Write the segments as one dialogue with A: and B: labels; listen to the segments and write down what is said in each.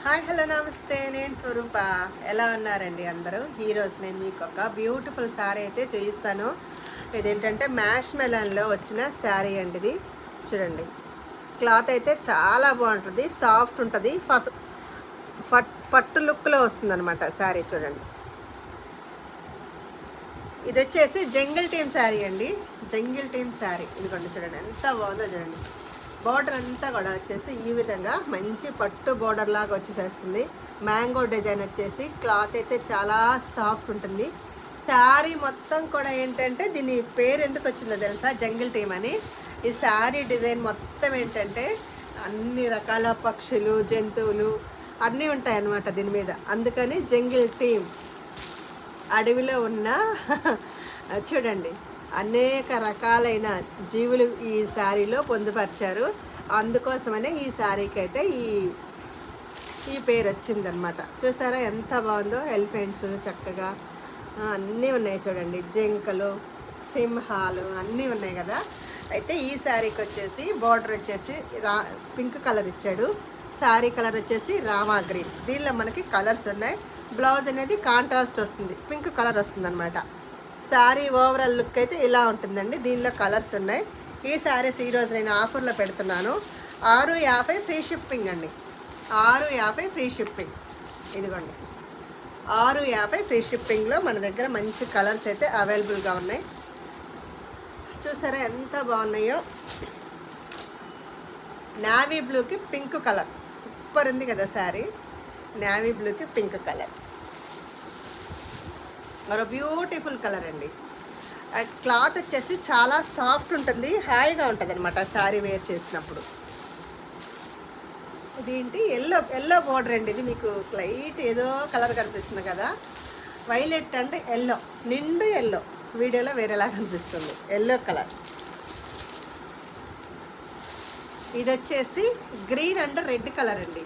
A: Hi hello నమస్తే, నేను స్వరూప. ఎలా ఉన్నారండి అందరూ? ఈరోజు నేను మీకు ఒక బ్యూటిఫుల్ శారీ అయితే చూపిస్తాను. ఇదేంటంటే మ్యాష్ మెలన్లో వచ్చిన శారీ అండి. ఇది చూడండి, క్లాత్ అయితే చాలా బాగుంటుంది, సాఫ్ట్ ఉంటుంది, పట్టు లుక్లో వస్తుంది అనమాట శారీ. చూడండి, ఇది వచ్చేసి జంగిల్ టీమ్ శారీ అండి. జంగిల్ టీమ్ శారీ ఇదిగోండి, చూడండి ఎంత బాగుందో చూడండి. బార్డర్ అంతా కూడా వచ్చేసి ఈ విధంగా మంచి పట్టు బార్డర్ లాగా వచ్చేసేస్తుంది. మ్యాంగో డిజైన్ వచ్చేసి క్లాత్ అయితే చాలా సాఫ్ట్ ఉంటుంది. శారీ మొత్తం కూడా ఏంటంటే దీని పేరు ఎందుకు వచ్చిందో తెలుసా, జంగిల్ టీమ్ అని. ఈ శారీ డిజైన్ మొత్తం ఏంటంటే అన్ని రకాల పక్షులు, జంతువులు అన్నీ ఉంటాయి అన్నమాట దీని మీద, అందుకని జంగిల్ టీమ్. అడవిలో ఉన్న చూడండి అనేక రకాలైన జీవులు ఈ శారీలో పొందుపరిచారు. అందుకోసమనే ఈ శారీకి అయితే ఈ పేరు వచ్చిందనమాట. చూసారా ఎంత బాగుందో, ఎలిఫెంట్స్ చక్కగా అన్నీ ఉన్నాయి చూడండి, జింకలు, సింహాలు అన్నీ ఉన్నాయి కదా. అయితే ఈ శారీకి వచ్చేసి బార్డర్ వచ్చేసి పింక్ కలర్ ఇచ్చాడు. శారీ కలర్ వచ్చేసి రామా గ్రీన్. దీనిలో మనకి కలర్స్ ఉన్నాయి. బ్లౌజ్ అనేది కాంట్రాస్ట్ వస్తుంది, పింక్ కలర్ వస్తుంది అనమాట. శారీ ఓవరాల్ లుక్ అయితే ఇలా ఉంటుందండి. దీనిలో కలర్స్ ఉన్నాయి. ఈ శారీస్ ఈరోజు నేను ఆఫర్లో పెడుతున్నాను. 650 ఫ్రీ షిప్పింగ్ అండి. 650 ఫ్రీ షిప్పింగ్. ఇదిగోండి, 650 ఫ్రీ షిప్పింగ్లో మన దగ్గర మంచి కలర్స్ అయితే అవైలబుల్గా ఉన్నాయి. చూసారా ఎంత బాగున్నాయో. నావీ బ్లూకి పింక్ కలర్ సూపర్ ఉంది కదా శారీ. నావీ బ్లూకి పింక్ కలర్ మరో బ్యూటిఫుల్ కలర్ అండి. క్లాత్ వచ్చేసి చాలా సాఫ్ట్ ఉంటుంది, హాయిగా ఉంటుంది అనమాట శారీ వేర్ చేసినప్పుడు. ఇదేంటి ఎల్లో బోర్డర్ అండి. ఇది మీకు లైట్ ఏదో కలర్ కనిపిస్తుంది కదా, వైలెట్ అంటే ఎల్లో, నిండు ఎల్లో. వీడియోలో వేరేలా కనిపిస్తుంది, ఎల్లో కలర్. ఇది వచ్చేసి గ్రీన్ అండ్ రెడ్ కలర్ అండి.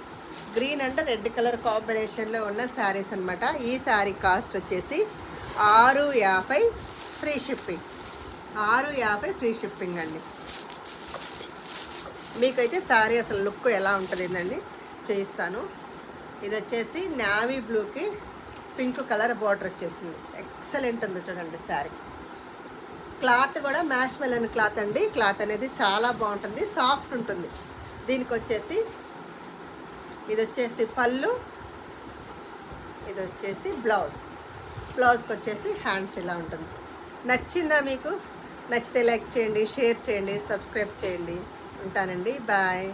A: గ్రీన్ అండ్ రెడ్ కలర్ కాంబినేషన్లో ఉన్న శారీస్ అనమాట. ఈ శారీ కాస్ట్ వచ్చేసి 650 ఫ్రీ షిప్పింగ్. 650 ఫ్రీ షిప్పింగ్ అండి. మీకైతే శారీ అసలు లుక్ ఎలా ఉంటుంది ఏంటండి చేయిస్తాను. ఇది వచ్చేసి నావీ బ్లూకి పింక్ కలర్ బార్డర్ వచ్చేసింది. ఎక్సలెంట్ ఉంది చూడండి శారీ. క్లాత్ కూడా మ్యాష్ మెలన్ క్లాత్ అండి. క్లాత్ అనేది చాలా బాగుంటుంది, సాఫ్ట్ ఉంటుంది. దీనికి వచ్చేసి ఇది వచ్చేసి పళ్ళు, ఇది వచ్చేసి బ్లౌజ్కి వచ్చేసి హ్యాండ్స్ ఇలా ఉంటుంది. నచ్చిందా మీకు? నచ్చితే లైక్ చేయండి, షేర్ చేయండి, సబ్స్క్రైబ్ చేయండి. ఉంటానండి, బాయ్.